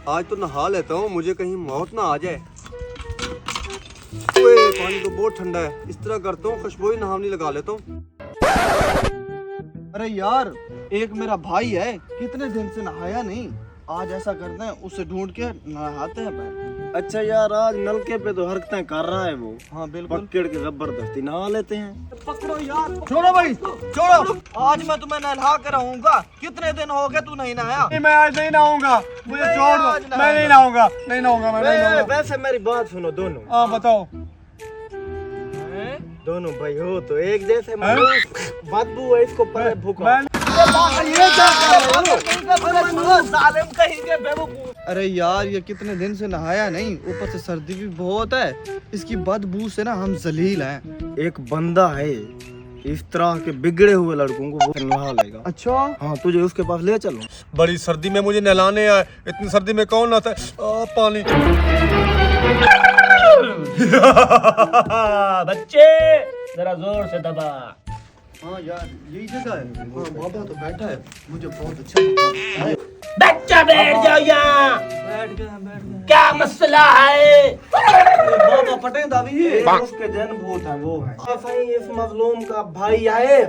आज तो नहा लेता हूँ, मुझे कहीं मौत ना आ जाए। ओए, पानी तो बहुत ठंडा है। इस तरह करता हूँ, खुशबू नहावनी लगा लेता हूँ। अरे यार, एक मेरा भाई है, कितने दिन से नहाया नहीं। आज ऐसा करते हैं, उसे ढूंढ के नहाते हैं पैर। अच्छा यार, आज नलके पे तो हरकतें कर रहा है वो। हाँ बिल्कुल। पकड़ के जबरदस्ती नहा लेते हैं। पकड़ो यार, छोड़ो भाई, छोड़ो। आज मैं तुम्हें नहला कर रहूंगा। कितने दिन हो गए तू नहीं नहाया? मैं आज नहीं नहाऊंगा, मुझे छोड़ दो। मैं नहीं नहाऊंगा, नहीं नहाऊंगा, मैं नहीं नहाऊंगा। वैसे मेरी बात सुनो दोनों। हाँ बताओ। दोनों भाई हो तो एक जैसे, बदबू है इसको पर भूखा। अरे यार, ये कितने दिन से नहाया नहीं, ऊपर से सर्दी भी बहुत है। इसकी बदबू से ना हम जलील हैं। एक बंदा है इस तरह के बिगड़े हुए लड़कों को, वो नहा लेगा। अच्छा हाँ, तुझे उसके पास ले चलो। बड़ी सर्दी में मुझे नहलाने आए। इतनी सर्दी में कौन नहाता है? पानी। बच्चे जरा जोर से दबा। हाँ यार, यही जगह है। हाँ, बाबा तो बैठा है, मुझे बहुत अच्छा लगा। बच्चा बैठ जाओ यहाँ। बैठ गया। क्या मसला है? बाबा पटे दावी है। उसके जन्मभूत है वो है। सही, इस मजलूम का भाई है।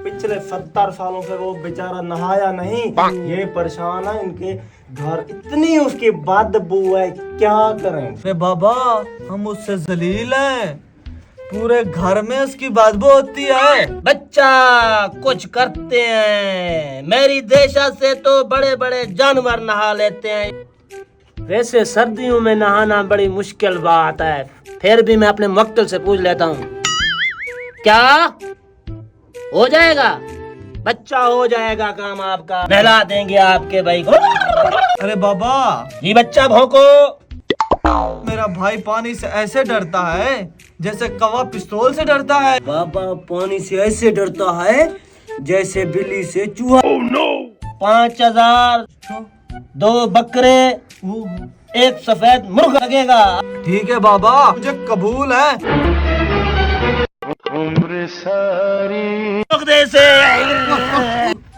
पिछले 70 सालों से वो बेचारा नहाया नहीं। ये परेशान है, इनके घर इतनी उसकी बदबू है, क्या करें। अरे बाबा, हम उससे जलील हैं। पूरे घर में उसकी बदबू होती है। बच्चा कुछ करते हैं, मेरी देशा से तो बड़े बड़े जानवर नहा लेते हैं। वैसे सर्दियों में नहाना बड़ी मुश्किल बात है, फिर भी मैं अपने मुवक्किल से पूछ लेता हूँ। क्या हो जाएगा? बच्चा हो जाएगा काम आपका, नहला देंगे आपके भाई को। अरे बाबा, जी बच्चा भौंको। मेरा भाई पानी से ऐसे डरता है जैसे कौवा पिस्तौल से डरता है। बाबा पानी से ऐसे डरता है जैसे बिल्ली से चूहा। 5000, 2 बकरे, एक सफेद मुर्गा लगेगा। ठीक है बाबा, मुझे कबूल है।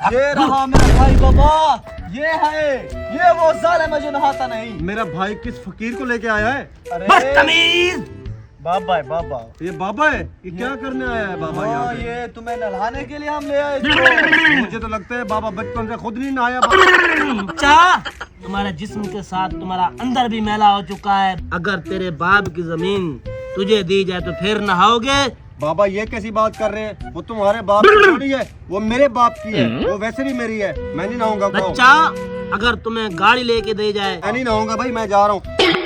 ये रहा मेरा भाई बाबा, ये है, ये वो जालिम है जो नहाता नहीं। मेरा भाई किस फकीर को लेके आया है? बदतमीज। बाबा है बाबा। ये बाबा है? ये क्या करने आया है बाबा यहाँ हाँ, पे? ये तुम्हें नहलाने के लिए हम ले आए। मुझे तो लगता है बाबा बचपन से खुद नहीं नहाया। बच्चा, तुम्हारे जिस्म के साथ तुम्हारा अंदर भी मैला हो चुका है। अगर तेरे बाप की जमीन तुझे दी जाए तो फिर नहाओगे? बाबा ये कैसी बात कर रहे हैं? वो तुम्हारे बाप की थोड़ी है, वो मेरे बाप की है। वो वैसे भी मेरी है, मैं नहीं नहाऊंगा। बच्चा, अगर तुम्हें गाड़ी लेके दे जाए? मैं नहीं नहाऊंगा भाई, मैं जा रहा हूँ।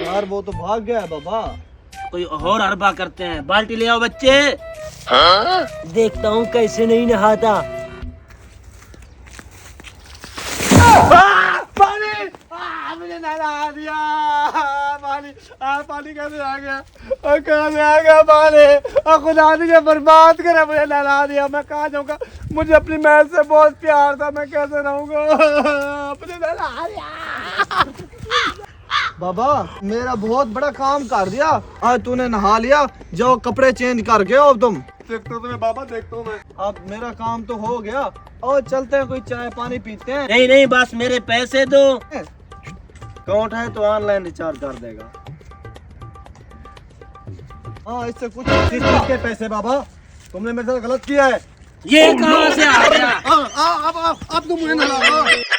यार वो तो भाग गया है बाबा। कोई और हरबा करते हैं। बाल्टी ले आओ बच्चे। देखता हूँ कैसे नहीं नहाता। पानी! मुझे नहला दिया। पानी! पानी कैसे आ गया? और कहाँ से आ गया पानी? और खुदा ने बर्बाद करे, मुझे नहला दिया। मैं कहाँ जाऊँगा? मुझे अपनी महल से बहुत प्यार था, मैं कैसे रहूँगा? मुझे नहला दिया। बाबा, मेरा बहुत बड़ा काम कर दिया। आज तूने नहा लिया, जाओ कपड़े चेंज करके आओ तुम। देखता हूँ तुम्हें बाबा, देखता हूँ मैं। अब मेरा काम तो हो गया, और चलते हैं, कोई चाय पानी पीते हैं। नहीं नहीं, बस मेरे पैसे दो। अकाउंट है तो ऑनलाइन रिचार्ज कर देगा। हाँ, इससे कुछ किस चीज के पैसे बाबा? तुमने मेरे साथ गलत किया है। ये कहाँ से आ गया? अब तुम मुझे नहला।